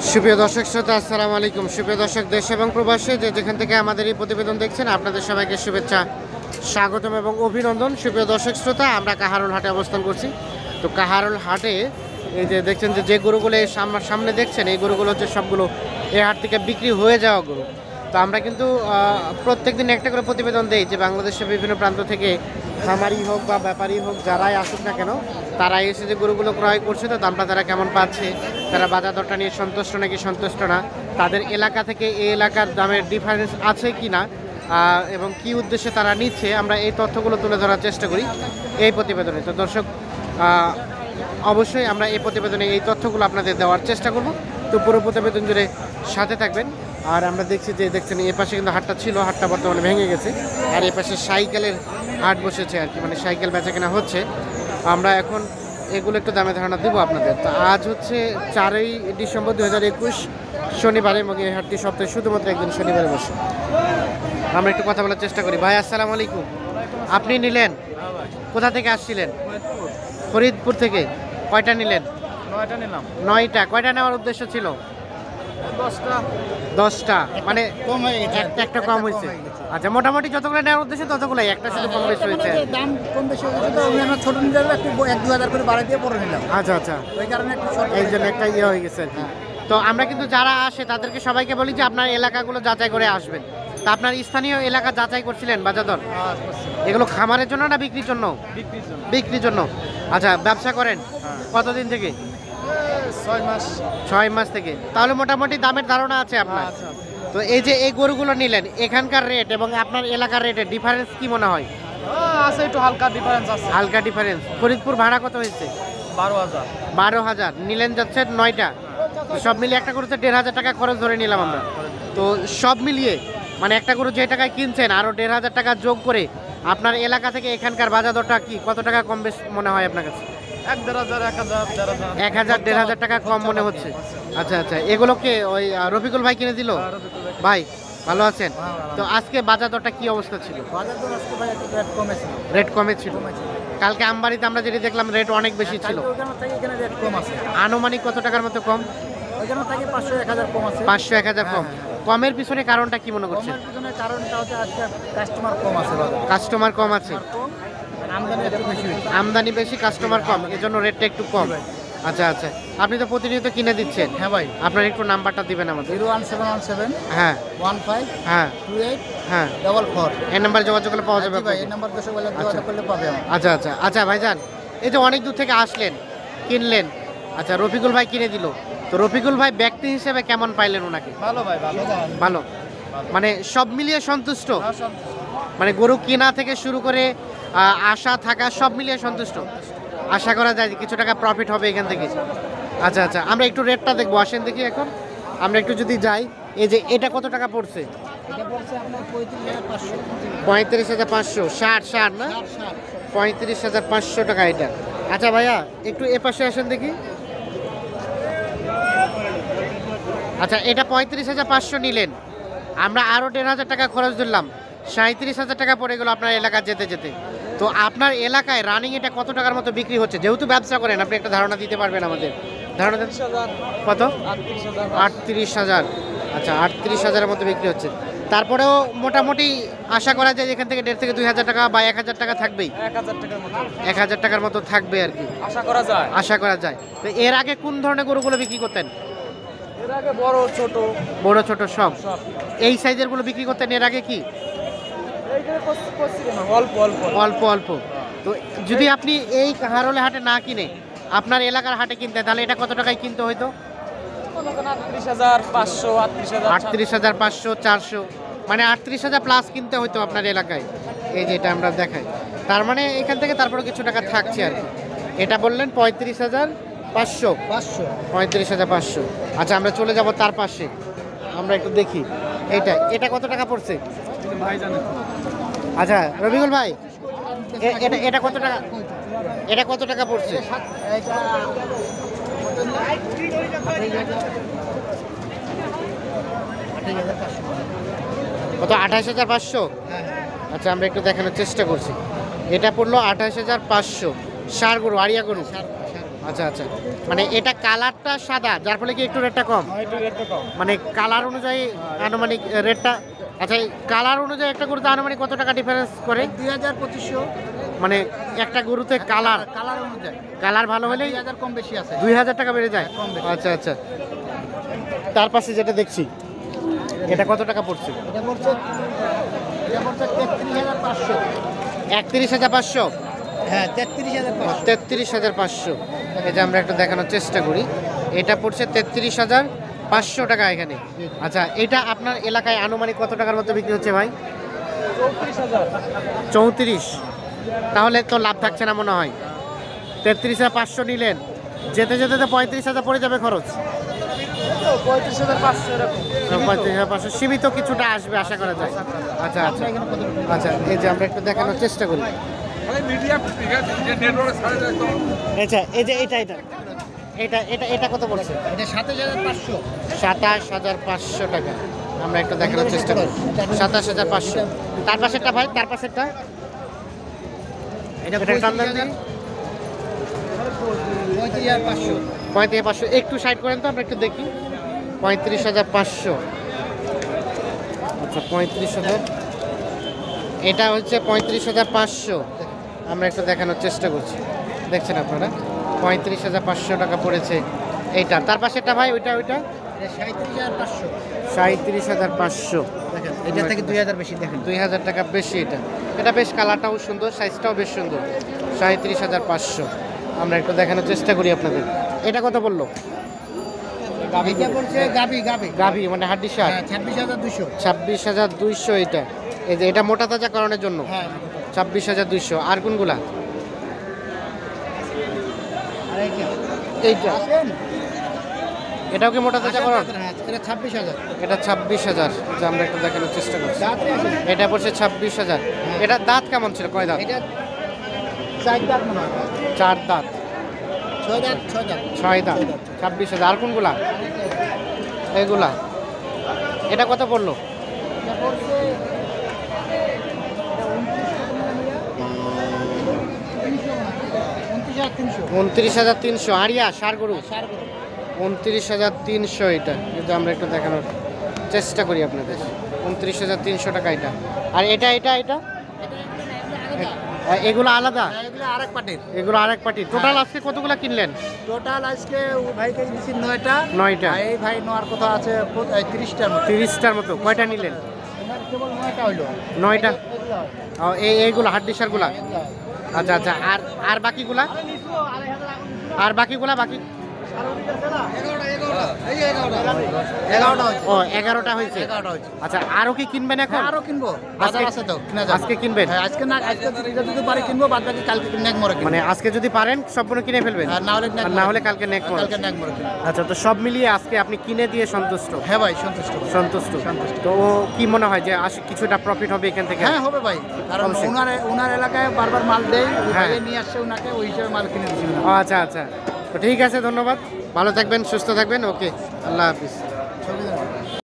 সুপ্রিয় দর্শক শ্রোতা, আসসালামু আলাইকুম। সুপ্রিয় দর্শক, দেশ এবং প্রবাসে যে যেখান থেকে আমাদের এই প্রতিবেদন দেখছেন, আপনাদের সবাইকে শুভেচ্ছা, স্বাগতম এবং অভিনন্দন। সুপ্রিয় দর্শক শ্রোতা, আমরা কাহারোল হাটে অবস্থান করছি। তো কাহারোল হাটে এই যে দেখছেন যে গরুগুলো সামনে দেখছেন, এই গরুগুলো হচ্ছে সবগুলো এই হাট থেকে বিক্রি হয়ে যাওয়া গরু। তো আমরা কিন্তু প্রত্যেক দিন একটা করে প্রতিবেদন দেই যে বাংলাদেশের বিভিন্ন প্রান্ত থেকে খামারি হোক বা ব্যাপারী হোক, যারাই আসুক না কেন, তারা এসে যে গরুগুলো ক্রয় করছে, তো দামটা তারা কেমন পাচ্ছে, তারা বাজার দরটা নিয়ে সন্তুষ্ট নাকি সন্তুষ্ট না, তাদের এলাকা থেকে এই এলাকার দামের ডিফারেন্স আছে কি না, এবং কি উদ্দেশ্যে তারা নিচ্ছে, আমরা এই তথ্যগুলো তুলে ধরার চেষ্টা করি এই প্রতিবেদনে। তো দর্শক, অবশ্যই আমরা এই প্রতিবেদনে এই তথ্যগুলো আপনাদের দেওয়ার চেষ্টা করব। তো পুরো প্রতিবেদন জুড়ে সাথে থাকবেন। আর আমরা দেখছি যে দেখছেন এ পাশে কিন্তু হাটটা ছিল, হাটটা বর্তমানে ভেঙে গেছে। আর এ পাশে সাইকেলের হাট বসেছে আর কি, মানে সাইকেল বেচা কেনা হচ্ছে। আমরা এখন এগুলো একটু দামে ধারণা দিব আপনাদের। তো আজ হচ্ছে 4ই ডিসেম্বর 2021 শনিবার, এবং এই হাটটি সপ্তাহে শুধুমাত্র একদিন শনিবারে বসে। আমরা একটু কথা বলার চেষ্টা করি। ভাই, আসসালামু আলাইকুম। আপনি নিলেন? কোথা থেকে আসছিলেন? ফরিদপুর থেকে। কয়টা নিলেন? 9টা নিলাম। 9টা। কয়টা নেওয়ার উদ্দেশ্য ছিল? 10টা। মানে কম হয়ে গেছে, একটা কম হয়েছে। আচ্ছা, মোটামুটি যতগুলো নেওয়ার উদ্দেশ্য ততগুলোই, একটা শুধু কম বেশি হয়েছে। দাম কম বেশি হয়েছে তো আমি আমার ছোট নিলে একটু 1-2 হাজার করে বাড়াই দিয়ে পরে নিলাম। আচ্ছা আচ্ছা, ওই কারণে একটু শর্ট এই জন্য একটা ইয়ে হয়ে গেছে আর কি। তো আমরা কিন্তু যারা আসে তাদেরকে সবাইকে বলি যে আপনার এলাকাগুলো যাচাই করে আসবেন। তা আপনার স্থানীয় এলাকা যাচাই করছিলেন বাজার দর? এগুলো খামারের জন্য না বিক্রির জন্য? বিক্রির জন্য। আচ্ছা, ব্যবসা করেন কতদিন থেকে? 6 মাস। 6 মাস থেকে। তাহলে মোটামুটি দামের ধারণা আছে আপনার। তো এই যে এই গরুগুলো নিলেন, এখানকার রেট এবং আপনার এলাকার রেটের ডিফারেন্স কি মনে হয়? আছে, একটু হালকা ডিফারেন্স আছে। হালকা ডিফারেন্স। ফরিদপুর ভাড়া কত হয়েছে? 12,000। 12,000। নিলেন যাচ্ছে 9টা। তো সব মিলিয়ে একটা গরুতে 1,500 টাকা খরচ ধরে নিলাম আমরা। তো সব মিলিয়ে মানে একটা গরু যে টাকায় কিনছেন আরও 1,500 টাকা যোগ করে আপনার এলাকা থেকে এখানকার বাজার দরটা কি কত টাকা কম বেশ মনে হয় আপনার কাছে? 1,000-1,500 টাকা কম মনে হচ্ছে। আচ্ছা আচ্ছা, এগুলোকে ওই রফিকুল ভাই কিনে দিল? ভাই ভালো আছেন? তো আজকে বাজার দরটা কি অবস্থা ছিল? বাজার দর আজকে ভাই একটু রেট কমেছে। রেট কমে ছিল। কালকে আমবাড়িতে আমরা যেটি দেখলাম রেট অনেক বেশি ছিল। ওখানে থেকে এখানে রেট কম আছে। আনুমানিক কত টাকার মতো কম? ওখানে থেকে 500-1,000 কম আছে। 500-1,000 কম। কমের পিছনে কারণটা কি মনে করছেন? কমের পিছনে কারণটা হচ্ছে আজকে কাস্টমার কম আছে বাজারে। কাস্টমার কম আছে। কম, আমদানি একটু বেশি হয়েছে। আমদানি বেশি, কাস্টমার কম, এজন্য রেটটা একটু কম। আচ্ছা আচ্ছা, আপনি তো প্রতিনিয়ত কিনে দিচ্ছেন। হ্যাঁ ভাই। আপনার একটু নাম্বারটা দিবেন আমাদের। 01717 হ্যাঁ 15 হ্যাঁ 28 হ্যাঁ, 44। এই নাম্বারে যোগাযোগ করলে পাওয়া যাবে। ভাই এই নাম্বার দেশে বলে যোগাযোগ করলে পাবে। আচ্ছা আচ্ছা আচ্ছা ভাইজান, এই যে অনেক দূর থেকে আসলেন, কিনলেন, আচ্ছা রফিকুল ভাই কিনে দিল, তো রফিকুল ভাই ব্যক্তি হিসেবে কেমন পাইলেন ওনাকে? ভালো ভাই, ভালো ভালো। মানে সব মিলিয়ে সন্তুষ্ট? মানে গরু কেনা থেকে শুরু করে আশা থাকা সব মিলিয়ে সন্তুষ্ট? আশা করা যায় যে কিছু টাকা প্রফিট হবে এখান থেকে। আচ্ছা আচ্ছা, আমরা একটু রেটটা দেখবো, আসেন দেখি। এখন আমরা একটু যদি যাই, এই যে এটা কত টাকা পড়ছে? এটা পড়ছে আপনার 35,500। 35,500। 60 না? 35,500 টাকা এটা। আচ্ছা ভাইয়া, একটু এ পাশে আসেন দেখি। আচ্ছা, এটা 35,500 নিলেন, আমরা আরও 1,500 টাকা খরচ দিলাম, 37,000 টাকা পড়ে গেল আপনার এলাকা যেতে যেতে। তো আপনার এলাকায় রানিং এটা কত টাকার মতো বিক্রি হচ্ছে? যেহেতু ব্যবসা করেন, আপনি একটা ধারণা দিতে পারবেন আমাদের? ধারণা দেন। কত? 38,000। আচ্ছা, 38,000-এর মতো বিক্রি হচ্ছে। তারপরেও মোটামুটি আশা করা যায় এখান থেকে 1,500 থেকে 2,000 টাকা বা 1,000 টাকা থাকবেই। 1,000 টাকার মতো থাকবে আর কি, আশা করা যায়। আশা করা যায়। তো এর আগে কোন ধরনের গরুগুলো বিক্রি করতেন? এর আগে বড় ছোট বড় ছোট সব? সব। এই সাইজের গুলো বিক্রি করতেন এর আগে কি? অল্প অল্প অল্প অল্প। তো যদি আপনি এই কাহারোলে হাটে না কিনে আপনার এলাকার হাটে কিনতেন, তাহলে এটা কত টাকায় কিনতে হইতো? 38,500, 38,500, 400, মানে 38,000 প্লাস কিনতে হইতো আপনার এলাকায়। এই যে এটা আমরা দেখাই, তার মানে এখান থেকে তারপরে কিছু টাকা থাকছে আর কি। এটা বললেন 35,500। 35,500। আচ্ছা, আমরা চলে যাব তার পাশে, আমরা একটু দেখি এটা কত টাকা পড়ছে ভাই জানেন। আচ্ছা রবিকুল ভাই, এটা কত টাকা, এটা কত টাকা পড়ছে? কত? 28,500। আচ্ছা, আমরা একটু দেখানোর চেষ্টা করছি। এটা পড়লো 28,500। ষাঁড় গরু, আড়িয়া গরু। আচ্ছা আচ্ছা, মানে এটা কালারটা সাদা যার ফলে কি একটু রেটটা কম, মানে কালার অনুযায়ী আনুমানিক রেটটা। আচ্ছা, কালার অনুযায়ী একটা গরুতে আনুমানিক কত টাকা ডিফারেন্স করে? 2200-2500 মানে একটা গরুতে কালার কালার অনুযায়ী কালার ভালো হলেই 2000 কম বেশি আছে। 2000 টাকা বেড়ে যায়। কম বেশি। আচ্ছা আচ্ছা, তার পাশে যেটা দেখছি এটা কত টাকা পড়ছে? এটা পড়ছে 33500। 31,500। হ্যাঁ 33500। 33,500। এই যে আমরা একটু দেখানোর চেষ্টা করি, এটা পড়ছে 33,500 টাকা এখানে। আচ্ছা, এটা আপনার এলাকায় আনুমানিক কত টাকার মতো বিক্রি হচ্ছে ভাই? 34। তাহলে তো লাভ থাকছে না মনে হয়। 33,500 নিলেন, যেতে যেতে তো 35,000 পড়ে যাবে খরচ। 35500 এরকম। 35,500 সীমিত কিছুটা আসবে আশা করা যায়। আচ্ছা আচ্ছা আচ্ছা, এই যে আমরা একটু দেখানোর চেষ্টা করি। আচ্ছা, এই যে এটা এটা এটা এটা এটা কত পড়ছে? এটা 27500। 27,500 টাকা। আমরা একটু দেখানোর চেষ্টা করি। 27,500। তার পাশেরটা ভাই, তার পাশেরটা এটা এটা টান দেন দিন। 35500। 35,500 একটু সাইড করেন তো আমরা একটু দেখি। 35,500। আচ্ছা 35,000, এটা হচ্ছে 35,500। আমরা একটু দেখানোর চেষ্টা করছি, দেখছেন আপনারা 35,500 টাকা পড়েছে এইটা। তার পাশেরটা ভাই ওইটা ওইটা এটা 37500। 37,500। দেখেন এটা থেকে 2000 বেশি। দেখেন 2000 টাকা বেশি। এটা এটা বেশ কালারটাও সুন্দর, সাইজটাও বেশ সুন্দর। 37,500। আমরা একটু দেখানোর চেষ্টা করি আপনাদের। এটা কত বললো? এটা বলছে গাবি গাবি গাভী মানে হাড্ডি সার। হ্যাঁ 26200। 26,200 এটা। এই যে এটা মোটা তাজা করণের জন্য হ্যাঁ 26,200। আর কোনগুলা? আর এইটা এইটা আসেন। এটাও কি মোটা তাজা করণ? হ্যাঁ এটা 26000। এটা 26,000। যে আমরা একটু দেখানোর চেষ্টা করছি। দাঁতরে আসেন। এটা পড়ছে 26,000। এটা দাঁত কেমন ছিল? কয় দাঁত? এটা 4 দাঁত মনে হয়। 4 দাঁত। 6 দাঁত 6 দাঁত 6 দাঁত। 26,000। আর কোনগুলা? এগুলা। এটা কত পড়লো? এটা পড়ছে 29300। 29,300। আরিয়া সার গরু। 29,300 এটা। কিন্তু আমরা একটু দেখানোর চেষ্টা করি আপনাদের। 29,300 টাকা এটা। আর এটা এটা এটা এগুলো আলাদা, এগুলো আরেক পাটির। এগুলো আরেক পার্টি। টোটাল আজকে কতগুলো কিনলেন? টোটাল আজকে ওই ভাইকে দিয়েছি 9টা। 9টা। আর এই ভাই নেওয়ার কথা আছে 30টার মতো। 30টার মতো। কয়টা নিলেন? এবার কেবল 9টা হইলো। 9টা। এগুলো হয়। এইগুলো হাড্ডি সারগুলা। এগুলো হয়। আচ্ছা আচ্ছা, আর আর বাকিগুলা? আর বাকিগুলা বাকি? 11টা হয়েছে। ও 11টা হয়েছে। 11টা হয়েছে। আচ্ছা, আরো কি কিনবেন এখন? আরো কিনবো, বাজার আজকে- আছে তো কিনা যাবে। আজকে কিনবেন? হ্যাঁ আজকে না, আজকে যদি পারি কিনবো, বাদ বাকি কালকে নেক মরে কিনবো। মানে আজকে যদি পারেন সম্পূর্ণ কিনে ফেলবেন, আর না হলে আর না হলে কালকে নেক মরে। কালকে নেক মরে কিনবো। আচ্ছা, তো সব মিলিয়ে আজকে আপনি কিনে দিয়ে সন্তুষ্ট? হ্যাঁ ভাই সন্তুষ্ট। সন্তুষ্ট। সন্তুষ্ট। তো কি মনে হয় যে কিছুটা প্রফিট হবে এখান থেকে? হ্যাঁ হবে ভাই, কারণ অবশ্যই। ওনার এলাকায় বারবার মাল দেয়, ওই হ্যাঁ। ভাইয়ে নিয়ে আসছে ওনাকে, ওই হিসেবে মাল কিনে দিচ্ছি। ও আচ্ছা আচ্ছা, তো ঠিক আছে, ধন্যবাদ। ভালো থাকবেন, সুস্থ থাকবেন। ওকে, আল্লাহ হাফিজ।